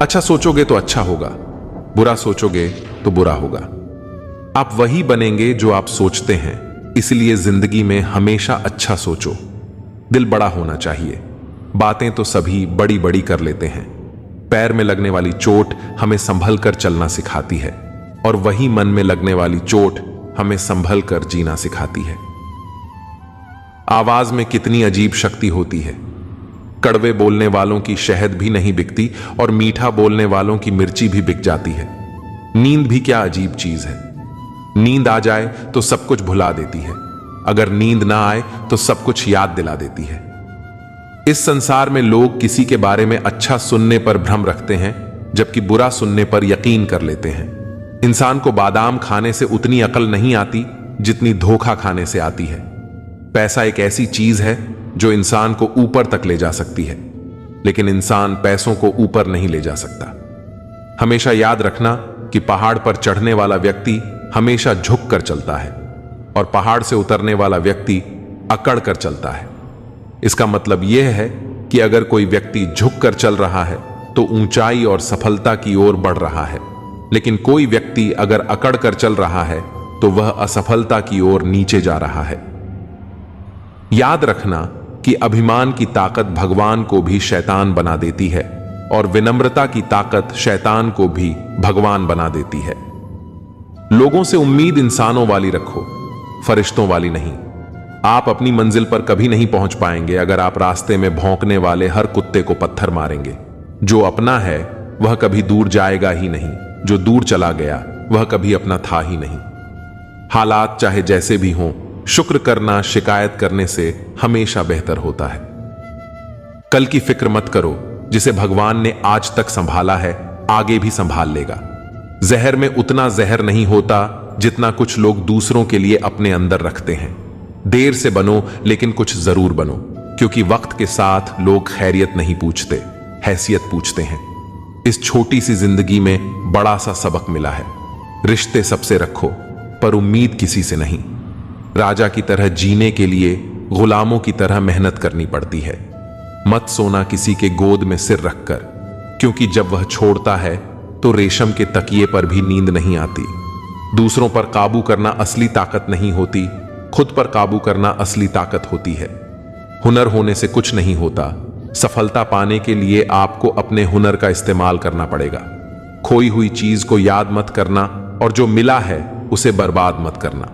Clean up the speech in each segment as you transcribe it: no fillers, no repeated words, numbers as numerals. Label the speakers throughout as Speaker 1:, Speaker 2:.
Speaker 1: अच्छा सोचोगे तो अच्छा होगा, बुरा सोचोगे तो बुरा होगा। आप वही बनेंगे जो आप सोचते हैं। इसलिए जिंदगी में हमेशा अच्छा सोचो। दिल बड़ा होना चाहिए। बातें तो सभी बड़ी बड़ी कर लेते हैं। पैर में लगने वाली चोट हमें संभल कर चलना सिखाती है, और वही मन में लगने वाली चोट हमें संभल कर जीना सिखाती है। आवाज में कितनी अजीब शक्ति होती है। कड़वे बोलने वालों की शहद भी नहीं बिकती, और मीठा बोलने वालों की मिर्ची भी बिक जाती है। नींद भी क्या अजीब चीज है। नींद आ जाए तो सब कुछ भुला देती है, अगर नींद ना आए तो सब कुछ याद दिला देती है। इस संसार में लोग किसी के बारे में अच्छा सुनने पर भ्रम रखते हैं, जबकि बुरा सुनने पर यकीन कर लेते हैं। इंसान को बादाम खाने से उतनी अकल नहीं आती जितनी धोखा खाने से आती है। पैसा एक ऐसी चीज है जो इंसान को ऊपर तक ले जा सकती है, लेकिन इंसान पैसों को ऊपर नहीं ले जा सकता। हमेशा याद रखना कि पहाड़ पर चढ़ने वाला व्यक्ति हमेशा झुक कर चलता है, और पहाड़ से उतरने वाला व्यक्ति अकड़ कर चलता है। इसका मतलब यह है कि अगर कोई व्यक्ति झुक कर चल रहा है तो ऊंचाई और सफलता की ओर बढ़ रहा है, लेकिन कोई व्यक्ति अगर अकड़ कर चल रहा है तो वह असफलता की ओर नीचे जा रहा है। याद रखना कि अभिमान की ताकत भगवान को भी शैतान बना देती है, और विनम्रता की ताकत शैतान को भी भगवान बना देती है। लोगों से उम्मीद इंसानों वाली रखो, फरिश्तों वाली नहीं। आप अपनी मंजिल पर कभी नहीं पहुंच पाएंगे अगर आप रास्ते में भौंकने वाले हर कुत्ते को पत्थर मारेंगे। जो अपना है वह कभी दूर जाएगा ही नहीं, जो दूर चला गया वह कभी अपना था ही नहीं। हालात चाहे जैसे भी हों, शुक्र करना शिकायत करने से हमेशा बेहतर होता है। कल की फिक्र मत करो, जिसे भगवान ने आज तक संभाला है आगे भी संभाल लेगा। जहर में उतना जहर नहीं होता जितना कुछ लोग दूसरों के लिए अपने अंदर रखते हैं। देर से बनो लेकिन कुछ जरूर बनो, क्योंकि वक्त के साथ लोग खैरियत नहीं पूछते, हैसियत पूछते हैं। इस छोटी सी जिंदगी में बड़ा सा सबक मिला है। रिश्ते सबसे रखो, पर उम्मीद किसी से नहीं। राजा की तरह जीने के लिए गुलामों की तरह मेहनत करनी पड़ती है। मत सोना किसी के गोद में सिर रखकर, क्योंकि जब वह छोड़ता है तो रेशम के तकिए पर भी नींद नहीं आती। दूसरों पर काबू करना असली ताकत नहीं होती, खुद पर काबू करना असली ताकत होती है। हुनर होने से कुछ नहीं होता। सफलता पाने के लिए आपको अपने हुनर का इस्तेमाल करना पड़ेगा। खोई हुई चीज को याद मत करना, और जो मिला है उसे बर्बाद मत करना।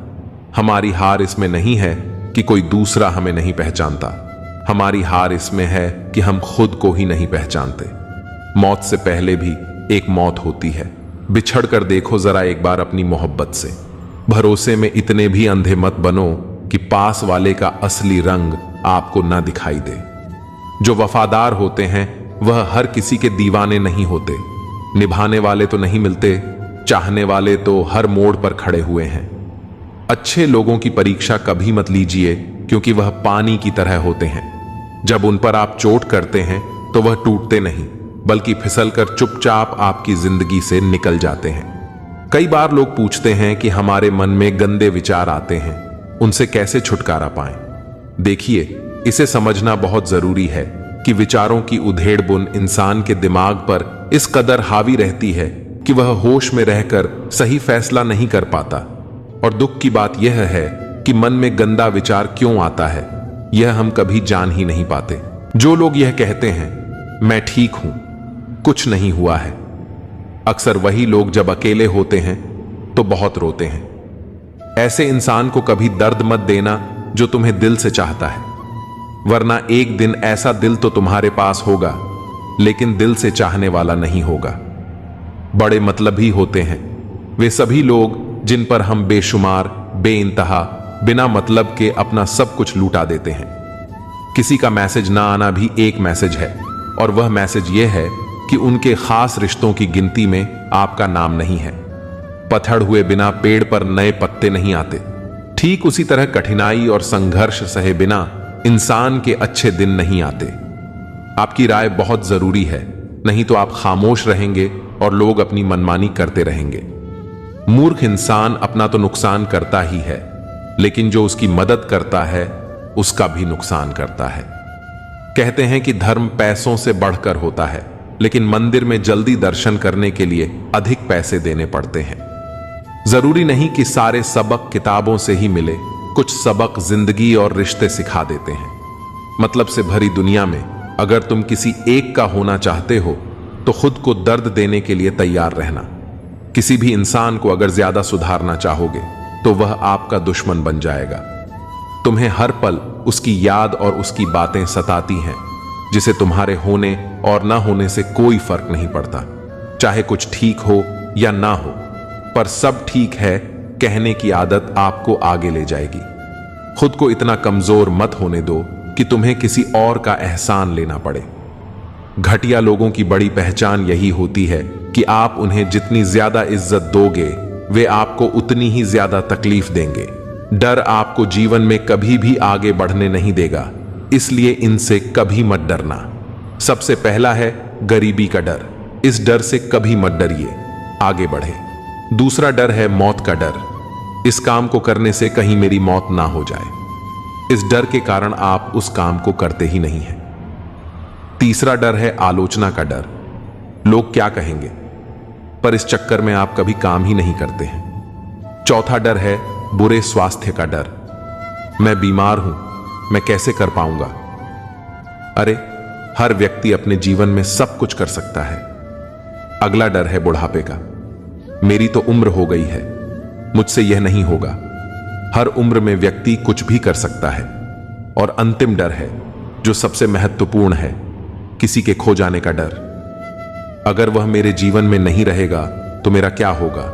Speaker 1: हमारी हार इसमें नहीं है कि कोई दूसरा हमें नहीं पहचानता, हमारी हार इसमें है कि हम खुद को ही नहीं पहचानते। मौत से पहले भी एक मौत होती है। बिछड़ कर देखो जरा एक बार अपनी मोहब्बत से। भरोसे में इतने भी अंधे मत बनो कि पास वाले का असली रंग आपको ना दिखाई दे। जो वफादार होते हैं वह हर किसी के दीवाने नहीं होते। निभाने वाले तो नहीं मिलते, चाहने वाले तो हर मोड़ पर खड़े हुए हैं। अच्छे लोगों की परीक्षा कभी मत लीजिए, क्योंकि वह पानी की तरह होते हैं। जब उन पर आप चोट करते हैं तो वह टूटते नहीं, बल्कि फिसलकर चुपचाप आपकी जिंदगी से निकल जाते हैं। कई बार लोग पूछते हैं कि हमारे मन में गंदे विचार आते हैं, उनसे कैसे छुटकारा पाएं। देखिए, इसे समझना बहुत जरूरी है कि विचारों की उधेड़ बुन इंसान के दिमाग पर इस कदर हावी रहती है कि वह होश में रहकर सही फैसला नहीं कर पाता। और दुख की बात यह है कि मन में गंदा विचार क्यों आता है, यह हम कभी जान ही नहीं पाते। जो लोग यह कहते हैं मैं ठीक हूं, कुछ नहीं हुआ है, अक्सर वही लोग जब अकेले होते हैं तो बहुत रोते हैं। ऐसे इंसान को कभी दर्द मत देना जो तुम्हें दिल से चाहता है, वरना एक दिन ऐसा दिल तो तुम्हारे पास होगा, लेकिन दिल से चाहने वाला नहीं होगा। बड़े मतलबी होते हैं वे सभी लोग जिन पर हम बेशुमार, बेइंतहा, बिना मतलब के अपना सब कुछ लूटा देते हैं। किसी का मैसेज ना आना भी एक मैसेज है, और वह मैसेज यह है कि उनके खास रिश्तों की गिनती में आपका नाम नहीं है। पत्थर हुए बिना पेड़ पर नए पत्ते नहीं आते। ठीक उसी तरह कठिनाई और संघर्ष सहे बिना इंसान के अच्छे दिन नहीं आते। आपकी राय बहुत जरूरी है, नहीं तो आप खामोश रहेंगे और लोग अपनी मनमानी करते रहेंगे। मूर्ख इंसान अपना तो नुकसान करता ही है, लेकिन जो उसकी मदद करता है उसका भी नुकसान करता है। कहते हैं कि धर्म पैसों से बढ़कर होता है, लेकिन मंदिर में जल्दी दर्शन करने के लिए अधिक पैसे देने पड़ते हैं। जरूरी नहीं कि सारे सबक किताबों से ही मिले, कुछ सबक जिंदगी और रिश्ते सिखा देते हैं। मतलब से भरी दुनिया में अगर तुम किसी एक का होना चाहते हो तो खुद को दर्द देने के लिए तैयार रहना। किसी भी इंसान को अगर ज्यादा सुधारना चाहोगे तो वह आपका दुश्मन बन जाएगा। तुम्हें हर पल उसकी याद और उसकी बातें सताती हैं, जिसे तुम्हारे होने और ना होने से कोई फर्क नहीं पड़ता। चाहे कुछ ठीक हो या ना हो, पर सब ठीक है कहने की आदत आपको आगे ले जाएगी। खुद को इतना कमजोर मत होने दो कि तुम्हें किसी और का एहसान लेना पड़े। घटिया लोगों की बड़ी पहचान यही होती है कि आप उन्हें जितनी ज्यादा इज्जत दोगे वे आपको उतनी ही ज्यादा तकलीफ देंगे। डर आपको जीवन में कभी भी आगे बढ़ने नहीं देगा, इसलिए इनसे कभी मत डरना। सबसे पहला है गरीबी का डर। इस डर से कभी मत डरिए, आगे बढ़े। दूसरा डर है मौत का डर। इस काम को करने से कहीं मेरी मौत ना हो जाए। इस डर के कारण आप उस काम को करते ही नहीं हैं। तीसरा डर है आलोचना का डर। लोग क्या कहेंगे, पर इस चक्कर में आप कभी काम ही नहीं करते हैं। चौथा डर है बुरे स्वास्थ्य का डर। मैं बीमार हूं, मैं कैसे कर पाऊंगा। अरे, हर व्यक्ति अपने जीवन में सब कुछ कर सकता है। अगला डर है बुढ़ापे का। मेरी तो उम्र हो गई है, मुझसे यह नहीं होगा। हर उम्र में व्यक्ति कुछ भी कर सकता है। और अंतिम डर है जो सबसे महत्वपूर्ण है, किसी के खो जाने का डर। अगर वह मेरे जीवन में नहीं रहेगा तो मेरा क्या होगा।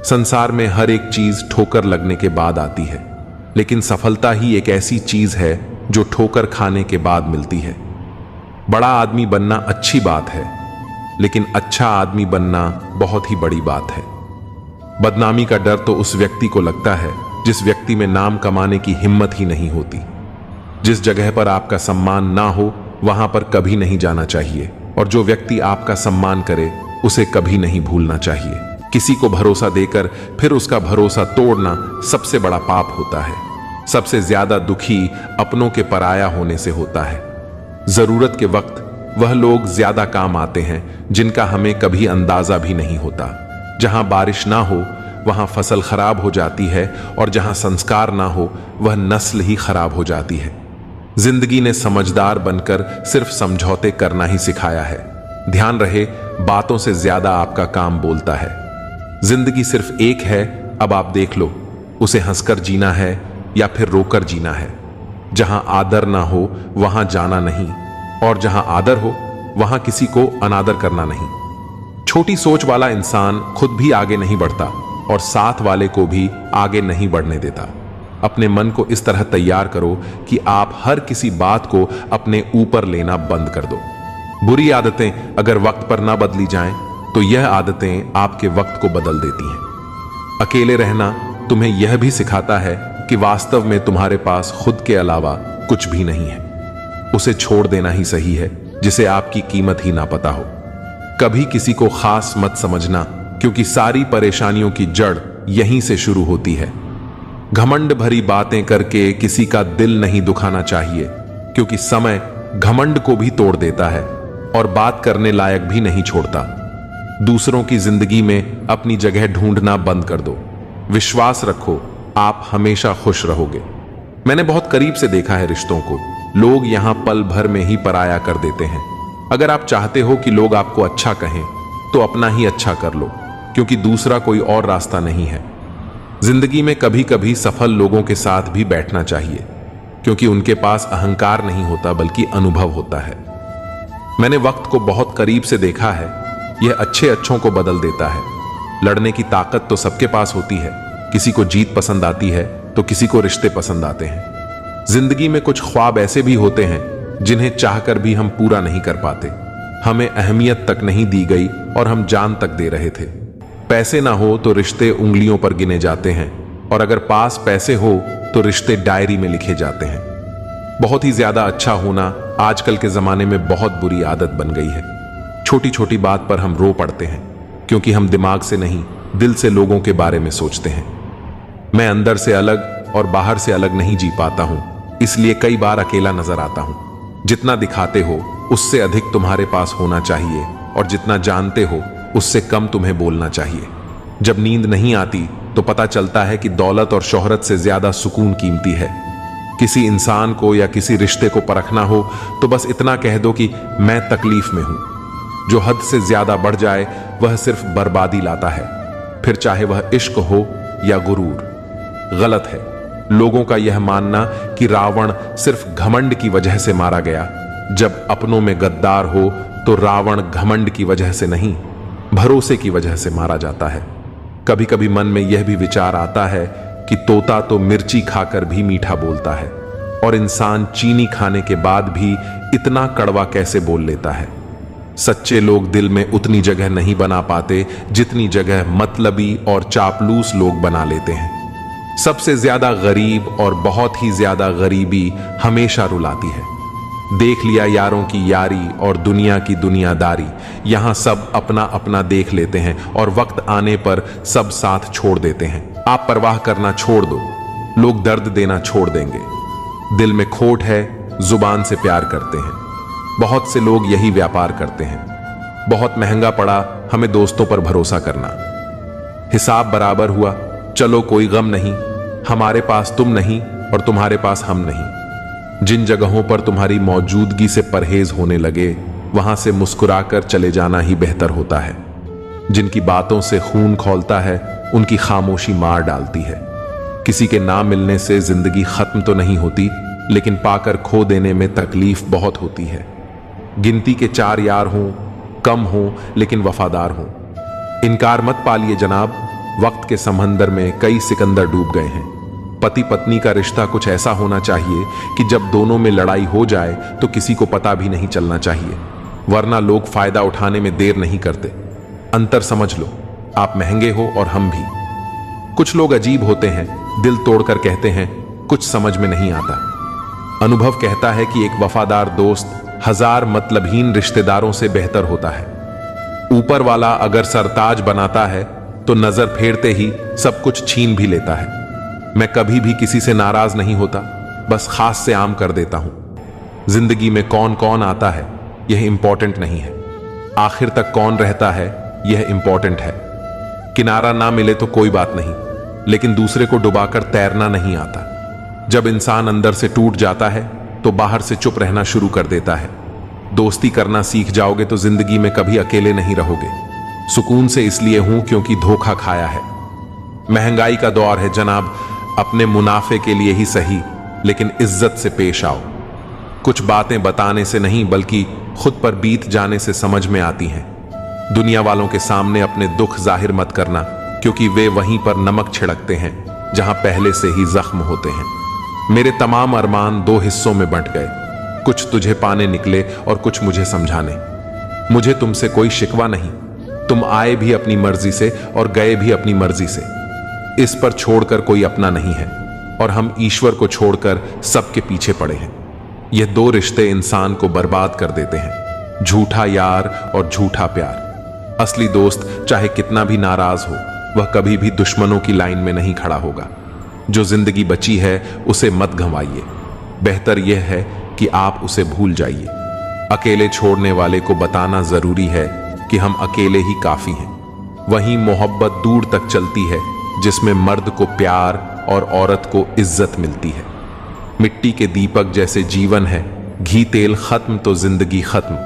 Speaker 1: संसार में हर एक चीज ठोकर लगने के बाद आती है, लेकिन सफलता ही एक ऐसी चीज है जो ठोकर खाने के बाद मिलती है। बड़ा आदमी बनना अच्छी बात है, लेकिन अच्छा आदमी बनना बहुत ही बड़ी बात है। बदनामी का डर तो उस व्यक्ति को लगता है जिस व्यक्ति में नाम कमाने की हिम्मत ही नहीं होती। जिस जगह पर आपका सम्मान ना हो वहां पर कभी नहीं जाना चाहिए, और जो व्यक्ति आपका सम्मान करे उसे कभी नहीं भूलना चाहिए। किसी को भरोसा देकर फिर उसका भरोसा तोड़ना सबसे बड़ा पाप होता है। सबसे ज्यादा दुखी अपनों के पराया होने से होता है। जरूरत के वक्त वह लोग ज्यादा काम आते हैं जिनका हमें कभी अंदाजा भी नहीं होता। जहां बारिश ना हो वहां फसल खराब हो जाती है, और जहां संस्कार ना हो वह नस्ल ही खराब हो जाती है। जिंदगी ने समझदार बनकर सिर्फ समझौते करना ही सिखाया है। ध्यान रहे, बातों से ज्यादा आपका काम बोलता है। जिंदगी सिर्फ एक है, अब आप देख लो, उसे हंसकर जीना है या फिर रोकर जीना है। जहां आदर ना हो वहां जाना नहीं, और जहां आदर हो वहां किसी को अनादर करना नहीं। छोटी सोच वाला इंसान खुद भी आगे नहीं बढ़ता और साथ वाले को भी आगे नहीं बढ़ने देता। अपने मन को इस तरह तैयार करो कि आप हर किसी बात को अपने ऊपर लेना बंद कर दो। बुरी आदतें अगर वक्त पर ना बदली जाएं, तो यह आदतें आपके वक्त को बदल देती हैं। अकेले रहना तुम्हें यह भी सिखाता है कि वास्तव में तुम्हारे पास खुद के अलावा कुछ भी नहीं है। उसे छोड़ देना ही सही है जिसे आपकी कीमत ही ना पता हो। कभी किसी को खास मत समझना, क्योंकि सारी परेशानियों की जड़ यहीं से शुरू होती है। घमंड भरी बातें करके किसी का दिल नहीं दुखाना चाहिए, क्योंकि समय घमंड को भी तोड़ देता है और बात करने लायक भी नहीं छोड़ता। दूसरों की जिंदगी में अपनी जगह ढूंढना बंद कर दो। विश्वास रखो, आप हमेशा खुश रहोगे। मैंने बहुत करीब से देखा है रिश्तों को। लोग यहां पल भर में ही पराया कर देते हैं। अगर आप चाहते हो कि लोग आपको अच्छा कहें तो अपना ही अच्छा कर लो, क्योंकि दूसरा कोई और रास्ता नहीं है। जिंदगी में कभी कभी सफल लोगों के साथ भी बैठना चाहिए, क्योंकि उनके पास अहंकार नहीं होता बल्कि अनुभव होता है। मैंने वक्त को बहुत करीब से देखा है। यह अच्छे अच्छों को बदल देता है। लड़ने की ताकत तो सबके पास होती है। किसी को जीत पसंद आती है तो किसी को रिश्ते पसंद आते हैं। जिंदगी में कुछ ख्वाब ऐसे भी होते हैं जिन्हें चाहकर भी हम पूरा नहीं कर पाते। हमें अहमियत तक नहीं दी गई और हम जान तक दे रहे थे। पैसे ना हो तो रिश्ते उंगलियों पर गिने जाते हैं, और अगर पास पैसे हो तो रिश्ते डायरी में लिखे जाते हैं। बहुत ही ज्यादा अच्छा होना आजकल के जमाने में बहुत बुरी आदत बन गई है। छोटी छोटी बात पर हम रो पड़ते हैं, क्योंकि हम दिमाग से नहीं दिल से लोगों के बारे में सोचते हैं। मैं अंदर से अलग और बाहर से अलग नहीं जी पाता हूं, इसलिए कई बार अकेला नजर आता हूं। जितना दिखाते हो उससे अधिक तुम्हारे पास होना चाहिए और जितना जानते हो उससे कम तुम्हें बोलना चाहिए। जब नींद नहीं आती तो पता चलता है कि दौलत और शोहरत से ज्यादा सुकून कीमती है। किसी इंसान को या किसी रिश्ते को परखना हो तो बस इतना कह दो कि मैं तकलीफ में हूं। जो हद से ज्यादा बढ़ जाए वह सिर्फ बर्बादी लाता है, फिर चाहे वह इश्क हो या गुरूर। गलत है लोगों का यह मानना कि रावण सिर्फ घमंड की वजह से मारा गया। जब अपनों में गद्दार हो तो रावण घमंड की वजह से नहीं, भरोसे की वजह से मारा जाता है। कभी कभी मन में यह भी विचार आता है कि तोता तो मिर्ची खाकर भी मीठा बोलता है और इंसान चीनी खाने के बाद भी इतना कड़वा कैसे बोल लेता है। सच्चे लोग दिल में उतनी जगह नहीं बना पाते जितनी जगह मतलबी और चापलूस लोग बना लेते हैं। सबसे ज्यादा गरीब और बहुत ही ज्यादा गरीबी हमेशा रुलाती है। देख लिया यारों की यारी और दुनिया की दुनियादारी, यहां सब अपना अपना देख लेते हैं और वक्त आने पर सब साथ छोड़ देते हैं। आप परवाह करना छोड़ दो, लोग दर्द देना छोड़ देंगे। दिल में खोट है, जुबान से प्यार करते हैं। बहुत से लोग यही व्यापार करते हैं। बहुत महंगा पड़ा हमें दोस्तों पर भरोसा करना। हिसाब बराबर हुआ, चलो कोई गम नहीं, हमारे पास तुम नहीं और तुम्हारे पास हम नहीं। जिन जगहों पर तुम्हारी मौजूदगी से परहेज होने लगे वहां से मुस्कुराकर चले जाना ही बेहतर होता है। जिनकी बातों से खून खौलता है उनकी खामोशी मार डालती है। किसी के ना मिलने से जिंदगी खत्म तो नहीं होती, लेकिन पाकर खो देने में तकलीफ बहुत होती है। गिनती के 4 यार हों, कम हों लेकिन वफादार हों। इनकार मत पालिए जनाब, वक्त के समंदर में कई सिकंदर डूब गए हैं। पति पत्नी का रिश्ता कुछ ऐसा होना चाहिए कि जब दोनों में लड़ाई हो जाए तो किसी को पता भी नहीं चलना चाहिए, वरना लोग फायदा उठाने में देर नहीं करते। अंतर समझ लो, आप महंगे हो और हम भी। कुछ लोग अजीब होते हैं, दिल तोड़कर कहते हैं कुछ समझ में नहीं आता। अनुभव कहता है कि एक वफादार दोस्त 1000 मतलबहीन रिश्तेदारों से बेहतर होता है। ऊपर वाला अगर सरताज बनाता है तो नजर फेरते ही सब कुछ छीन भी लेता है। मैं कभी भी किसी से नाराज नहीं होता, बस खास से आम कर देता हूं। जिंदगी में कौन कौन आता है यह इंपॉर्टेंट नहीं है, आखिर तक कौन रहता है यह इंपॉर्टेंट है। किनारा ना मिले तो कोई बात नहीं, लेकिन दूसरे को डुबाकर तैरना नहीं आता। जब इंसान अंदर से टूट जाता है तो बाहर से चुप रहना शुरू कर देता है। दोस्ती करना सीख जाओगे तो जिंदगी में कभी अकेले नहीं रहोगे। सुकून से इसलिए हूं क्योंकि धोखा खाया है। महंगाई का दौर है जनाब, अपने मुनाफे के लिए ही सही, लेकिन इज्जत से पेश आओ। कुछ बातें बताने से नहीं बल्कि खुद पर बीत जाने से समझ में आती हैं। दुनिया वालों के सामने अपने दुख जाहिर मत करना, क्योंकि वे वहीं पर नमक छिड़कते हैं जहां पहले से ही जख्म होते हैं। मेरे तमाम अरमान 2 हिस्सों में बंट गए, कुछ तुझे पाने निकले और कुछ मुझे समझाने। मुझे तुमसे कोई शिकवा नहीं, तुम आए भी अपनी मर्जी से और गए भी अपनी मर्जी से। इस पर छोड़कर कोई अपना नहीं है और हम ईश्वर को छोड़कर सबके पीछे पड़े हैं। यह 2 रिश्ते इंसान को बर्बाद कर देते हैं, झूठा यार और झूठा प्यार। असली दोस्त चाहे कितना भी नाराज हो, वह कभी भी दुश्मनों की लाइन में नहीं खड़ा होगा। जो जिंदगी बची है उसे मत गंवाइए, बेहतर यह है कि आप उसे भूल जाइए। अकेले छोड़ने वाले को बताना जरूरी है कि हम अकेले ही काफी हैं। वहीं मोहब्बत दूर तक चलती है जिसमें मर्द को प्यार और औरत को इज्जत मिलती है। मिट्टी के दीपक जैसे जीवन है, घी तेल खत्म तो जिंदगी खत्म।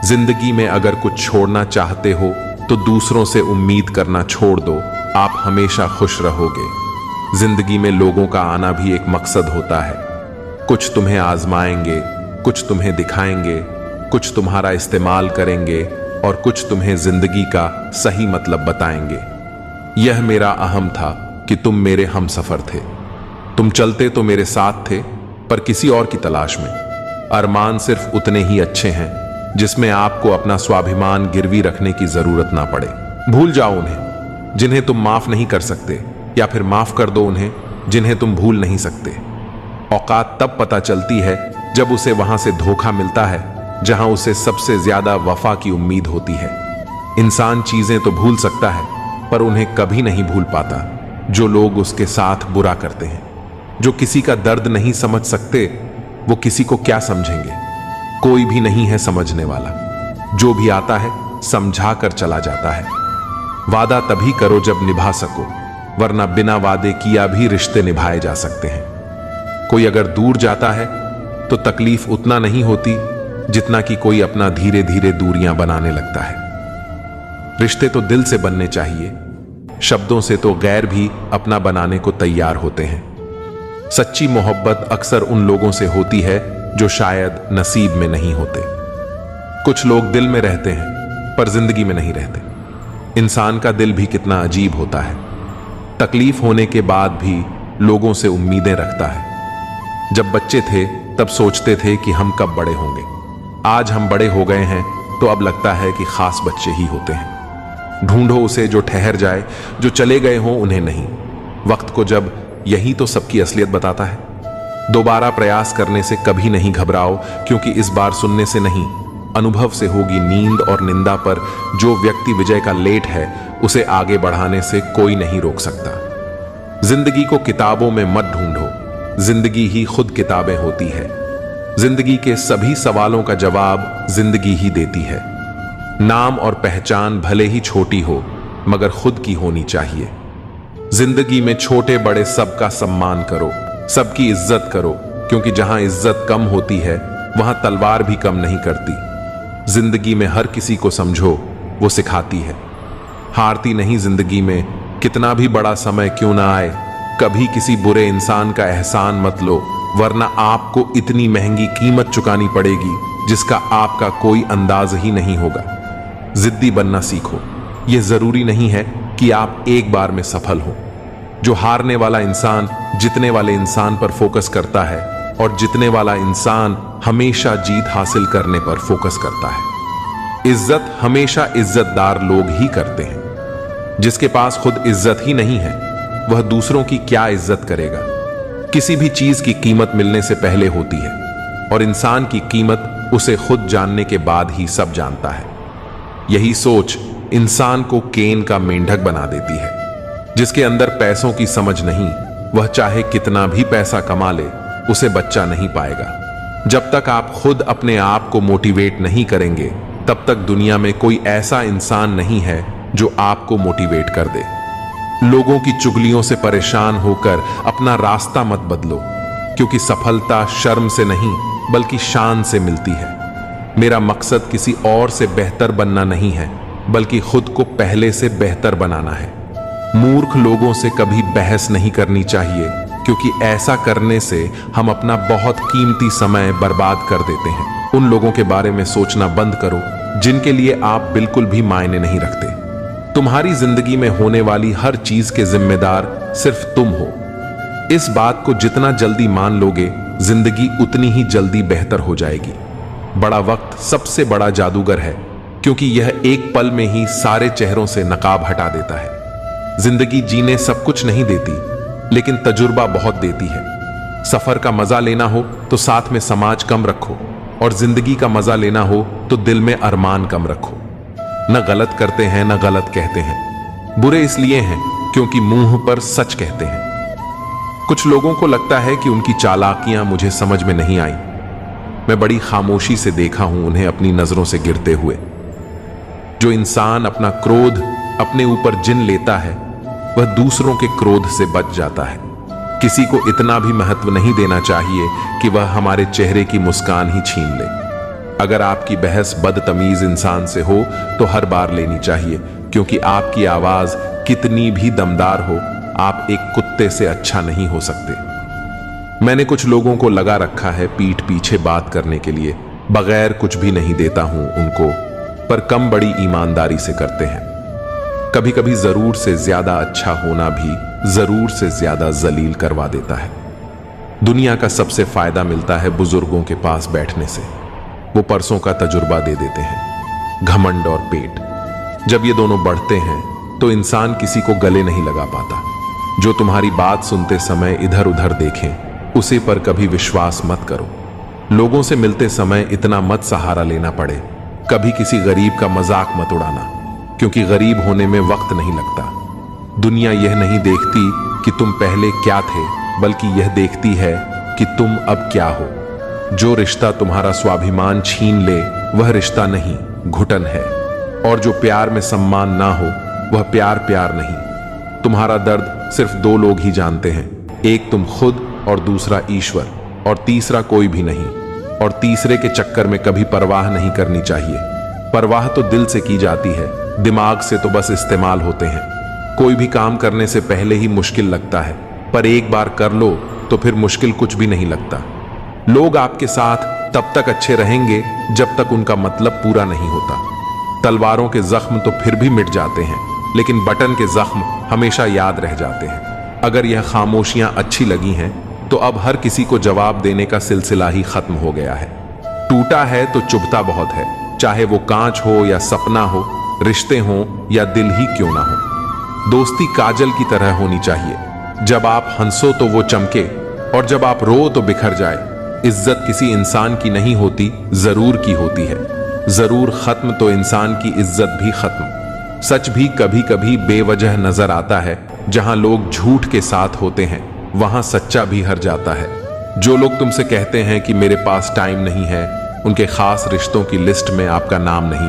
Speaker 1: जिंदगी में अगर कुछ छोड़ना चाहते हो तो दूसरों से उम्मीद करना छोड़ दो, आप हमेशा खुश रहोगे। जिंदगी में लोगों का आना भी एक मकसद होता है। कुछ तुम्हें आजमाएंगे, कुछ तुम्हें दिखाएंगे, कुछ तुम्हारा इस्तेमाल करेंगे और कुछ तुम्हें जिंदगी का सही मतलब बताएंगे। यह मेरा अहम था कि तुम मेरे हमसफर थे। तुम चलते तो मेरे साथ थे, पर किसी और की तलाश में। अरमान सिर्फ उतने ही अच्छे हैं जिसमें आपको अपना स्वाभिमान गिरवी रखने की जरूरत ना पड़े। भूल जाओ उन्हें जिन्हें तुम माफ नहीं कर सकते, या फिर माफ कर दो उन्हें जिन्हें तुम भूल नहीं सकते। औकात तब पता चलती है जब उसे वहां से धोखा मिलता है जहां उसे सबसे ज्यादा वफा की उम्मीद होती है। इंसान चीजें तो भूल सकता है पर उन्हें कभी नहीं भूल पाता जो लोग उसके साथ बुरा करते हैं। जो किसी का दर्द नहीं समझ सकते वो किसी को क्या समझेंगे। कोई भी नहीं है समझने वाला। जो भी आता है समझा कर चला जाता है। वादा तभी करो जब निभा सको, वरना बिना वादे किया भी रिश्ते निभाए जा सकते हैं। कोई अगर दूर जाता है तो तकलीफ उतना नहीं होती जितना कि कोई अपना धीरे धीरे दूरियां बनाने लगता है। रिश्ते तो दिल से बनने चाहिए, शब्दों से तो गैर भी अपना बनाने को तैयार होते हैं। सच्ची मोहब्बत अक्सर उन लोगों से होती है जो शायद नसीब में नहीं होते। कुछ लोग दिल में रहते हैं पर जिंदगी में नहीं रहते। इंसान का दिल भी कितना अजीब होता है। तकलीफ होने के बाद भी लोगों से उम्मीदें रखता है। जब बच्चे थे तब सोचते थे कि हम कब बड़े होंगे। आज हम बड़े हो गए हैं तो अब लगता है कि खास बच्चे ही होते हैं। ढूंढो उसे जो ठहर जाए, जो चले गए हों उन्हें नहीं। वक्त को जब यही तो सबकी असलियत बताता है। दोबारा प्रयास करने से कभी नहीं घबराओ, क्योंकि इस बार सुनने से नहीं, अनुभव से होगी नींद और निंदा। पर जो व्यक्ति विजय का लेट है उसे आगे बढ़ाने से कोई नहीं रोक सकता। जिंदगी को किताबों में मत ढूंढो, जिंदगी ही खुद किताबें होती है। जिंदगी के सभी सवालों का जवाब जिंदगी ही देती है। नाम और पहचान भले ही छोटी हो मगर खुद की होनी चाहिए। जिंदगी में छोटे बड़े सबका सम्मान करो, सबकी इज्जत करो, क्योंकि जहां इज्जत कम होती है वहां तलवार भी कम नहीं करती। जिंदगी में हर किसी को समझो, वो सिखाती है। हारती नहीं जिंदगी में, कितना भी बड़ा समय क्यों ना आए। कभी किसी बुरे इंसान का एहसान मत लो, वरना आपको इतनी महंगी कीमत चुकानी पड़ेगी जिसका आपका कोई अंदाज ही नहीं होगा। जिद्दी बनना सीखो। यह जरूरी नहीं है कि आप एक बार में सफल हो। जो हारने वाला इंसान जीतने वाले इंसान पर फोकस करता है, और जीतने वाला इंसान हमेशा जीत हासिल करने पर फोकस करता है। इज्जत हमेशा इज्जतदार लोग ही करते हैं। जिसके पास खुद इज्जत ही नहीं है वह दूसरों की क्या इज्जत करेगा। किसी भी चीज की कीमत मिलने से पहले होती है, और इंसान की कीमत उसे खुद जानने के बाद ही सब जानता है। यही सोच इंसान को केन का मेंढक बना देती है। जिसके अंदर पैसों की समझ नहीं, वह चाहे कितना भी पैसा कमा ले उसे बच्चा नहीं पाएगा। जब तक आप खुद अपने आप को मोटिवेट नहीं करेंगे तब तक दुनिया में कोई ऐसा इंसान नहीं है जो आपको मोटिवेट कर दे। लोगों की चुगलियों से परेशान होकर अपना रास्ता मत बदलो, क्योंकि सफलता शर्म से नहीं बल्कि शान से मिलती है। मेरा मकसद किसी और से बेहतर बनना नहीं है, बल्कि खुद को पहले से बेहतर बनाना है। मूर्ख लोगों से कभी बहस नहीं करनी चाहिए, क्योंकि ऐसा करने से हम अपना बहुत कीमती समय बर्बाद कर देते हैं। उन लोगों के बारे में सोचना बंद करो जिनके लिए आप बिल्कुल भी मायने नहीं रखते। तुम्हारी जिंदगी में होने वाली हर चीज के जिम्मेदार सिर्फ तुम हो। इस बात को जितना जल्दी मान लोगे, जिंदगी उतनी ही जल्दी बेहतर हो जाएगी। बड़ा वक्त सबसे बड़ा जादूगर है, क्योंकि यह एक पल में ही सारे चेहरों से नकाब हटा देता है। जिंदगी जीने सब कुछ नहीं देती, लेकिन तजुर्बा बहुत देती है। सफर का मजा लेना हो तो साथ में समाज कम रखो, और जिंदगी का मजा लेना हो तो दिल में अरमान कम रखो। न गलत करते हैं न गलत कहते हैं। बुरे इसलिए हैं क्योंकि मुंह पर सच कहते हैं। कुछ लोगों को लगता है कि उनकी चालाकियां मुझे समझ में नहीं आई। मैं बड़ी खामोशी से देखा हूं उन्हें अपनी नजरों से गिरते हुए। जो इंसान अपना क्रोध अपने ऊपर जिन लेता है वह दूसरों के क्रोध से बच जाता है। किसी को इतना भी महत्व नहीं देना चाहिए कि वह हमारे चेहरे की मुस्कान ही छीन ले। अगर आपकी बहस बदतमीज इंसान से हो तो हर बार लेनी चाहिए, क्योंकि आपकी आवाज कितनी भी दमदार हो, आप एक कुत्ते से अच्छा नहीं हो सकते। मैंने कुछ लोगों को लगा रखा है पीठ पीछे बात करने के लिए। बगैर कुछ भी नहीं देता हूं उनको, पर कम बड़ी ईमानदारी से करते हैं। कभी कभी जरूर से ज्यादा अच्छा होना भी जरूर से ज्यादा जलील करवा देता है। दुनिया का सबसे फायदा मिलता है बुजुर्गों के पास बैठने से। वो परसों का तजुर्बा दे देते हैं। घमंड और पेट जब ये दोनों बढ़ते हैं तो इंसान किसी को गले नहीं लगा पाता। जो तुम्हारी बात सुनते समय इधर उधर देखें, उसे पर कभी विश्वास मत करो। लोगों से मिलते समय इतना मत सहारा लेना पड़े। कभी किसी गरीब का मजाक मत उड़ाना, क्योंकि गरीब होने में वक्त नहीं लगता। दुनिया यह नहीं देखती कि तुम पहले क्या थे, बल्कि यह देखती है कि तुम अब क्या हो। जो रिश्ता तुम्हारा स्वाभिमान छीन ले वह रिश्ता नहीं, घुटन है। और जो प्यार में सम्मान ना हो वह प्यार प्यार नहीं। तुम्हारा दर्द सिर्फ दो लोग ही जानते हैं, एक तुम खुद और दूसरा ईश्वर, और तीसरा कोई भी नहीं। और तीसरे के चक्कर में कभी परवाह नहीं करनी चाहिए। परवाह तो दिल से की जाती है, दिमाग से तो बस इस्तेमाल होते हैं। कोई भी काम करने से पहले ही मुश्किल लगता है, पर एक बार कर लो तो फिर मुश्किल कुछ भी नहीं लगता। लोग आपके साथ तब तक अच्छे रहेंगे जब तक उनका मतलब पूरा नहीं होता। तलवारों के जख्म तो फिर भी मिट जाते हैं, लेकिन बटन के जख्म हमेशा याद रह जाते हैं। अगर यह खामोशियां अच्छी लगी हैं तो अब हर किसी को जवाब देने का सिलसिला ही खत्म हो गया है। टूटा है तो चुभता बहुत है, चाहे वो कांच हो या सपना हो, रिश्ते हों या दिल ही क्यों ना हो। दोस्ती काजल की तरह होनी चाहिए, जब आप हंसो तो वो चमके और जब आप रो तो बिखर जाए। इज्जत किसी इंसान की नहीं होती, जरूर की होती है। जरूर खत्म तो इंसान की इज्जत भी खत्म। सच भी कभी कभी बेवजह नजर आता है। जहां लोग झूठ के साथ होते हैं वहां सच्चा भी हर जाता है। जो लोग तुमसे कहते हैं कि मेरे पास टाइम नहीं है, उनके खास रिश्तों की लिस्ट में आपका नाम नहीं है।